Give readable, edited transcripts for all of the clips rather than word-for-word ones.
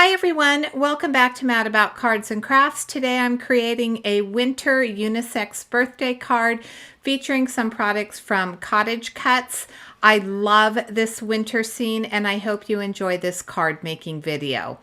Hi everyone, welcome back to Mad About Cards and Crafts. Today I'm creating a winter unisex birthday card featuring some products from Cottage Cuts. I love this winter scene and I hope you enjoy this card making video.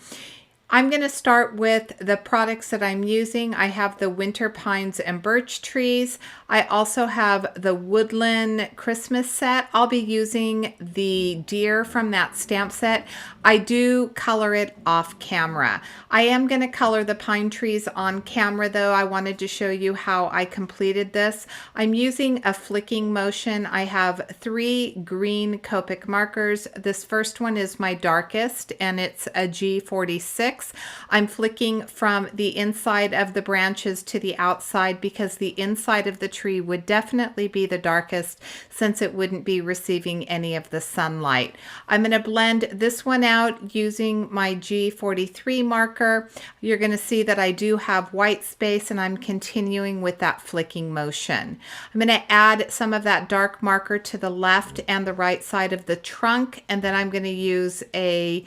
I'm going to start with the products that I'm using. I have the winter pines and birch trees. I also have the Woodland Christmas Set. I'll be using the deer from that stamp set. I do color it off camera. I am going to color the pine trees on camera though. I wanted to show you how I completed this. I'm using a flicking motion. I have 3 green Copic markers. This first one is my darkest and it's a G46. I'm flicking from the inside of the branches to the outside because the inside of the tree would definitely be the darkest since it wouldn't be receiving any of the sunlight. I'm going to blend this one out using my G43 marker. You're going to see that I do have white space and I'm continuing with that flicking motion. I'm going to add some of that dark marker to the left and the right side of the trunk, and then I'm going to use a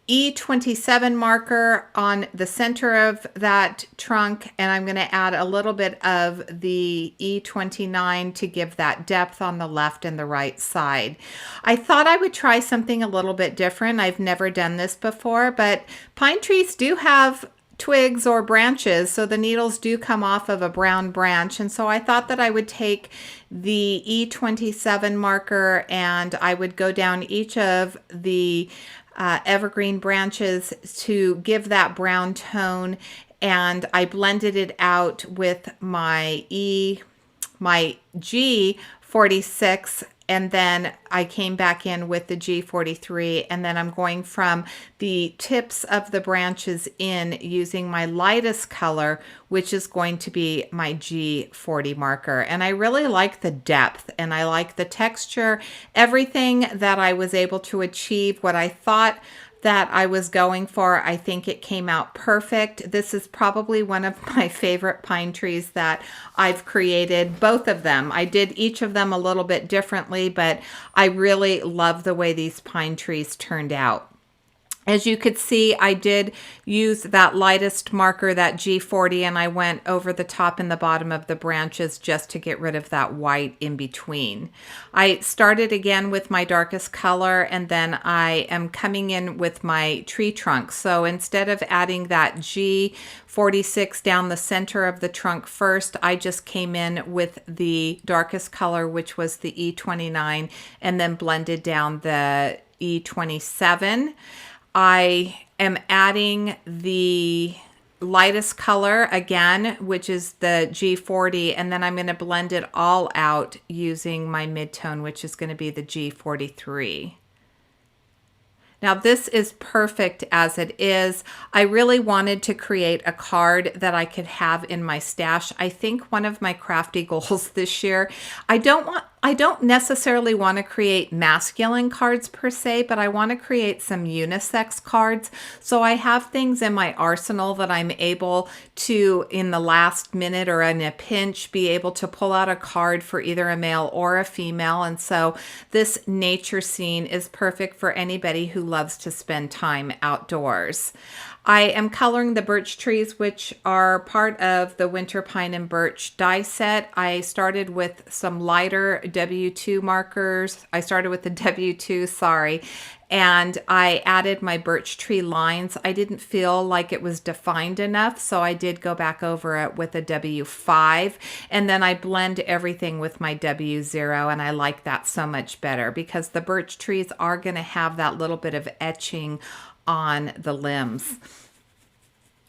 E27 marker on the center of that trunk, and I'm going to add a little bit of the E29 to give that depth on the left and the right side. I thought I would try something a little bit different. I've never done this before, but pine trees do have twigs or branches, so the needles do come off of a brown branch, and so I thought that I would take the E27 marker and I would go down each of the evergreen branches to give that brown tone, and I blended it out with my G46, and then I came back in with the G43, and then I'm going from the tips of the branches in using my lightest color, which is going to be my G40 marker. And I really like the depth and I like the texture, everything that I was able to achieve, what I thought that I was going for. I think it came out perfect. This is probably one of my favorite pine trees that I've created, both of them. I did each of them a little bit differently, but I really love the way these pine trees turned out. As you could see, I did use that lightest marker, that G40, and I went over the top and the bottom of the branches just to get rid of that white in between. I started again with my darkest color, and then I am coming in with my tree trunk. So instead of adding that G46 down the center of the trunk first, I just came in with the darkest color, which was the E29, and then blended down the E27. I am adding the lightest color again, which is the G40, and then I'm going to blend it all out using my midtone, which is going to be the G43. Now this is perfect as it is. I really wanted to create a card that I could have in my stash. I think one of my crafty goals this year, I don't necessarily want to create masculine cards per se, but I want to create some unisex cards. So I have things in my arsenal that I'm able to, in the last minute or in a pinch, be able to pull out a card for either a male or a female. And so this nature scene is perfect for anybody who loves to spend time outdoors. I am coloring the birch trees, which are part of the winter pine and birch die set. I started with some lighter W2 markers. I started with the W2, sorry, and I added my birch tree lines. I didn't feel like it was defined enough, so I did go back over it with a W5, and then I blend everything with my W0, and I like that so much better because the birch trees are going to have that little bit of etching on the limbs.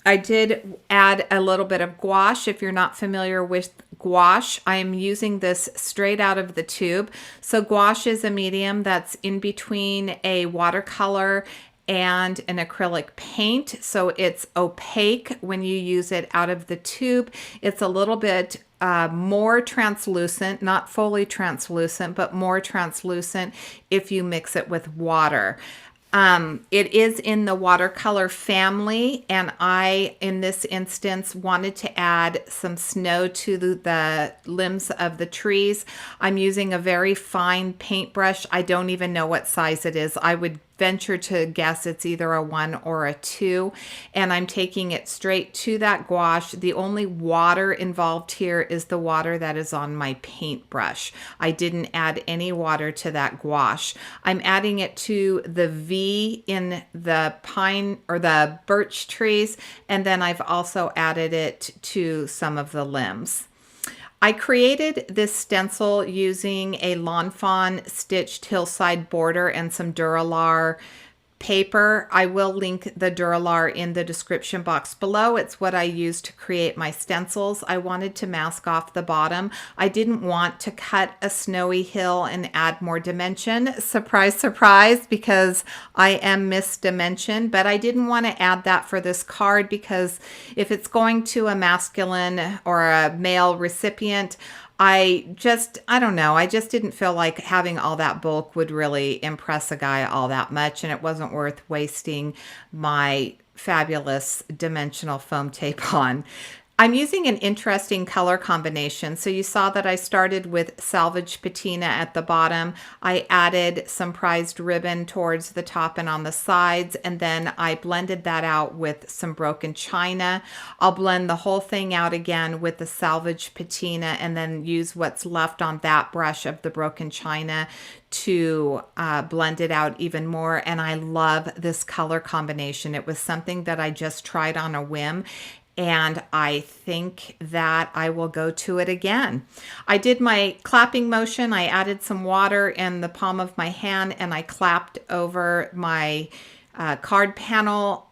I did add a little bit of gouache. If you're not familiar with gouache, I am using this straight out of the tube. So gouache is a medium that's in between a watercolor and an acrylic paint. So it's opaque when you use it out of the tube. It's a little bit more translucent, not fully translucent, but more translucent if you mix it with water. It is in the watercolor family, and I, in this instance, wanted to add some snow to the limbs of the trees. I'm using a very fine paintbrush. I don't even know what size it is. I would venture to guess it's either a 1 or a 2, and I'm taking it straight to that gouache. The only water involved here is the water that is on my paintbrush. I didn't add any water to that gouache. I'm adding it to the V in the pine or the birch trees, and then I've also added it to some of the limbs. I created this stencil using a Lawn Fawn stitched hillside border and some Duralar paper. I will link the Duralar in the description box below. It's what I use to create my stencils. I wanted to mask off the bottom. I didn't want to cut a snowy hill and add more dimension. Surprise, surprise, because I am Miss Dimension, but I didn't want to add that for this card because if it's going to a masculine or a male recipient, I don't know. I just didn't feel like having all that bulk would really impress a guy all that much, and it wasn't worth wasting my fabulous dimensional foam tape on. I'm using an interesting color combination. So you saw that I started with salvage patina at the bottom. I added some prized ribbon towards the top and on the sides, and then I blended that out with some broken china. I'll blend the whole thing out again with the salvage patina and then use what's left on that brush of the broken china to blend it out even more. And I love this color combination. It was something that I just tried on a whim, and I think that I will go to it again. I did my clapping motion. I added some water in the palm of my hand and I clapped over my card panel.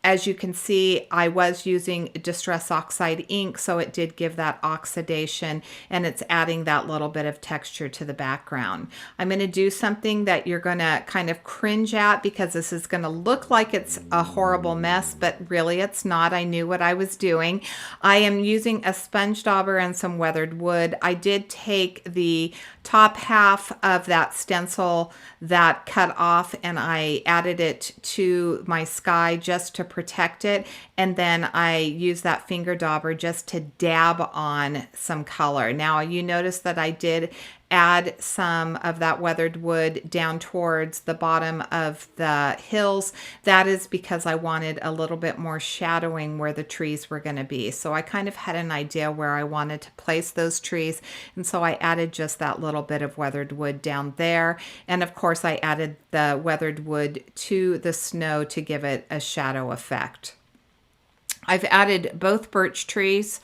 As you can see, I was using Distress Oxide ink, so it did give that oxidation, and it's adding that little bit of texture to the background. I'm going to do something that you're going to kind of cringe at because this is going to look like it's a horrible mess, but really it's not. I knew what I was doing. I am using a sponge dauber and some weathered wood. I did take the top half of that stencil that cut off and I added it to my sky just to protect it, and then I use that finger dauber just to dab on some color. Now you notice that I did add some of that weathered wood down towards the bottom of the hills. That is because I wanted a little bit more shadowing where the trees were going to be. So I kind of had an idea where I wanted to place those trees, and so I added just that little bit of weathered wood down there. And of course I added the weathered wood to the snow to give it a shadow effect. I've added both birch trees,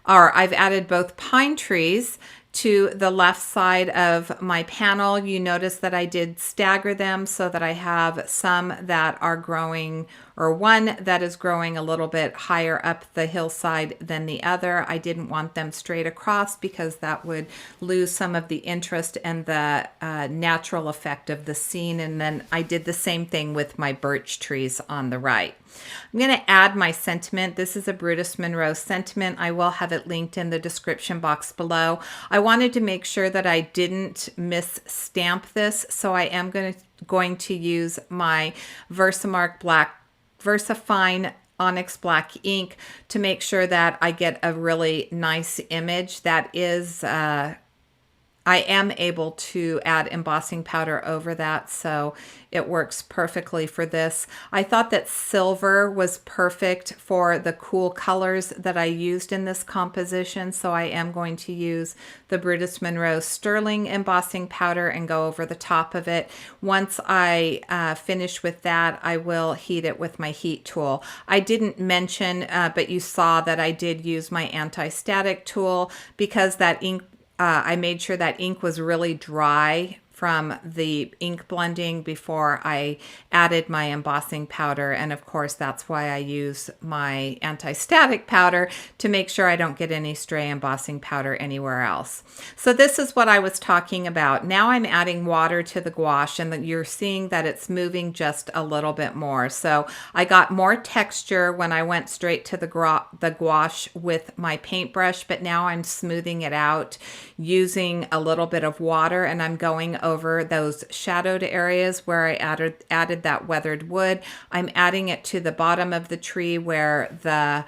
or I've added both pine trees to the left side of my panel. You notice that I did stagger them so that I have some that are growing, or one that is growing a little bit higher up the hillside than the other. I didn't want them straight across because that would lose some of the interest and the natural effect of the scene. And then I did the same thing with my birch trees on the right. I'm going to add my sentiment. This is a Brutus Monroe sentiment. I will have it linked in the description box below. I wanted to make sure that I didn't mis-stamp this, so I am going to use my VersaFine Onyx Black ink to make sure that I get a really nice image that is I am able to add embossing powder over that, so it works perfectly for this. I thought that silver was perfect for the cool colors that I used in this composition, so I am going to use the Brutus Monroe Sterling embossing powder and go over the top of it. Once I finish with that, I will heat it with my heat tool. I didn't mention, but you saw that I did use my anti-static tool because that ink I made sure that ink was really dry from the ink blending before I added my embossing powder. And of course, that's why I use my anti-static powder to make sure I don't get any stray embossing powder anywhere else. So this is what I was talking about. Now I'm adding water to the gouache, and you're seeing that it's moving just a little bit more. So I got more texture when I went straight to the gouache with my paintbrush, but now I'm smoothing it out using a little bit of water, and I'm going over those shadowed areas where I added that weathered wood. I'm adding it to the bottom of the tree where the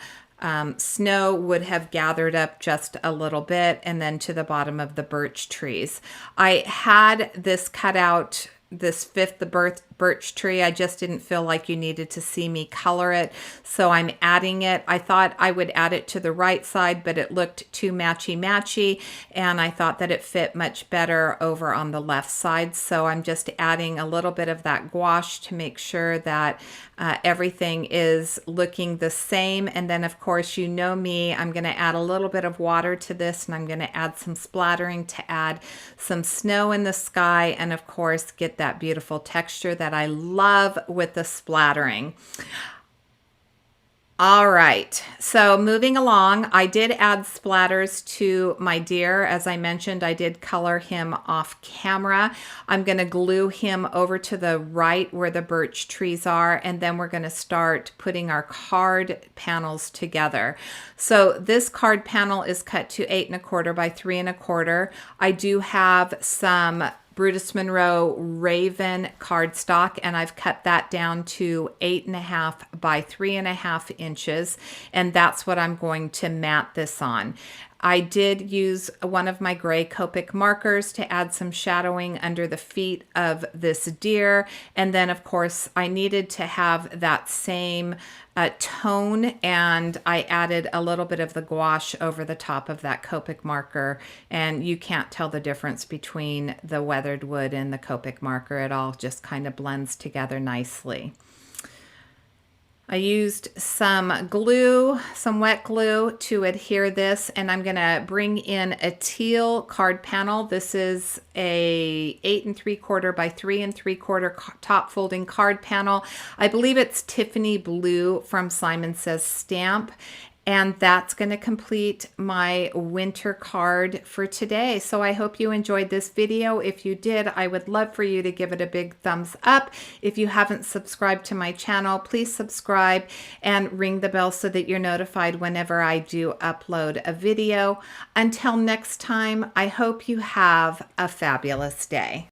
snow would have gathered up just a little bit, and then to the bottom of the birch trees. I had this cut out, this fifth, the birch tree. I just didn't feel like you needed to see me color it, so I'm adding it. I thought I would add it to the right side, but it looked too matchy-matchy, and I thought that it fit much better over on the left side. So I'm just adding a little bit of that gouache to make sure that everything is looking the same. And then, of course, you know me, I'm going to add a little bit of water to this, and I'm going to add some splattering to add some snow in the sky, and of course get that beautiful texture that I love with the splattering. All right, so moving along, I did add splatters to my deer. As I mentioned, I did color him off camera. I'm going to glue him over to the right where the birch trees are, and then we're going to start putting our card panels together. So this card panel is cut to 8 1/4 by 3 1/4. I do have some Brutus Monroe Raven cardstock, and I've cut that down to 8 1/2 by 3 1/2 inches, and that's what I'm going to mat this on. I did use one of my gray Copic markers to add some shadowing under the feet of this deer, and then of course I needed to have that same tone, and I added a little bit of the gouache over the top of that Copic marker, and you can't tell the difference between the weathered wood and the Copic marker. It all just kind of blends together nicely. I used some glue, some wet glue to adhere this, and I'm gonna bring in a teal card panel. This is a 8 3/4 by 3 3/4 top folding card panel. I believe it's Tiffany Blue from Simon Says Stamp. And that's going to complete my winter card for today. So I hope you enjoyed this video. If you did, I would love for you to give it a big thumbs up. If you haven't subscribed to my channel, please subscribe and ring the bell so that you're notified whenever I do upload a video. Until next time, I hope you have a fabulous day.